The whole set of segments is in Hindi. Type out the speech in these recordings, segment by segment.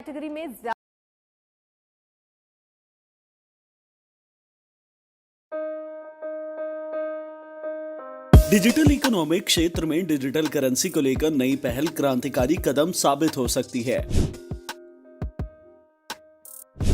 कैटेगरी में डिजिटल इकोनॉमिक क्षेत्र में डिजिटल करेंसी को लेकर नई पहल क्रांतिकारी कदम साबित हो सकती है।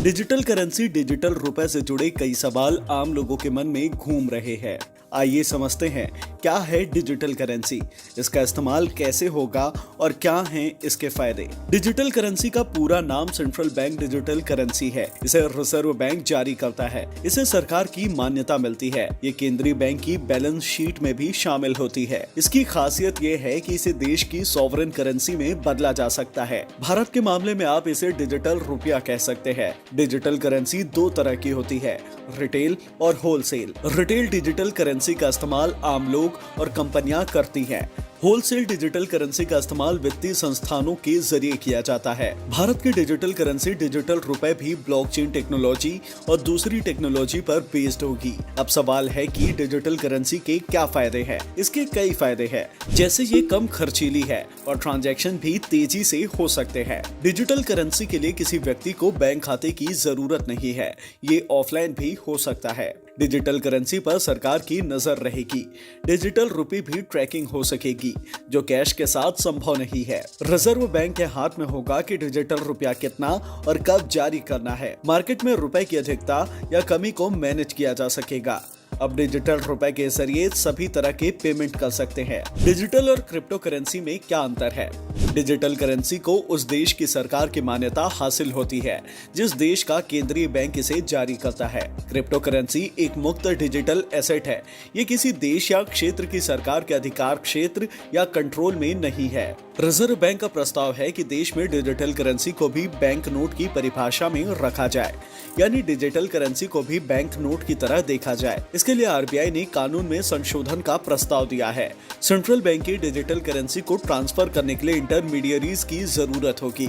डिजिटल करेंसी डिजिटल रुपए से जुड़े कई सवाल आम लोगों के मन में घूम रहे हैं। आइए समझते हैं क्या है डिजिटल करेंसी, इसका इस्तेमाल कैसे होगा और क्या हैं इसके फायदे। डिजिटल करेंसी का पूरा नाम सेंट्रल बैंक डिजिटल करेंसी है। इसे रिजर्व बैंक जारी करता है। इसे सरकार की मान्यता मिलती है। ये केंद्रीय बैंक की बैलेंस शीट में भी शामिल होती है। इसकी खासियत ये है कि इसे देश की सॉवरेन करेंसी में बदला जा सकता है। भारत के मामले में आप इसे डिजिटल रुपया कह सकते हैं। डिजिटल करेंसी दो तरह की होती है, रिटेल और होलसेल। रिटेल डिजिटल करेंसी का इस्तेमाल आम लोग और कंपनियां करती हैं। होलसेल डिजिटल करेंसी का इस्तेमाल वित्तीय संस्थानों के जरिए किया जाता है। भारत की डिजिटल करेंसी डिजिटल रुपए भी ब्लॉकचेन टेक्नोलॉजी और दूसरी टेक्नोलॉजी पर बेस्ड होगी। अब सवाल है कि डिजिटल करेंसी के क्या फायदे हैं। इसके कई फायदे हैं, जैसे ये कम खर्चीली है और ट्रांजैक्शन भी तेजी से हो सकते हैं। डिजिटल करेंसी के लिए किसी व्यक्ति को बैंक खाते की जरूरत नहीं है, ये ऑफलाइन भी हो सकता है। डिजिटल करेंसी पर सरकार की नजर रहेगी। डिजिटल रुपए भी ट्रैकिंग हो सकेगी, जो कैश के साथ संभव नहीं है। रिजर्व बैंक के हाथ में होगा कि डिजिटल रुपया कितना और कब जारी करना है। मार्केट में रुपए की अधिकता या कमी को मैनेज किया जा सकेगा। अब डिजिटल रुपए के जरिए सभी तरह के पेमेंट कर सकते हैं। डिजिटल और क्रिप्टो करेंसी में क्या अंतर है? डिजिटल करेंसी को उस देश की सरकार की मान्यता हासिल होती है जिस देश का केंद्रीय बैंक इसे जारी करता है। क्रिप्टो करेंसी एक मुक्त डिजिटल एसेट है। ये किसी देश या क्षेत्र की सरकार के अधिकार क्षेत्र या कंट्रोल में नहीं है। रिजर्व बैंक का प्रस्ताव है कि देश में डिजिटल करेंसी को भी बैंक नोट की परिभाषा में रखा जाए, यानी डिजिटल करेंसी को भी बैंक नोट की तरह देखा जाए। इसके लिए आरबीआई ने कानून में संशोधन का प्रस्ताव दिया है। सेंट्रल बैंक की डिजिटल करेंसी को ट्रांसफर करने के लिए इंटरमीडियरीज की जरूरत होगी।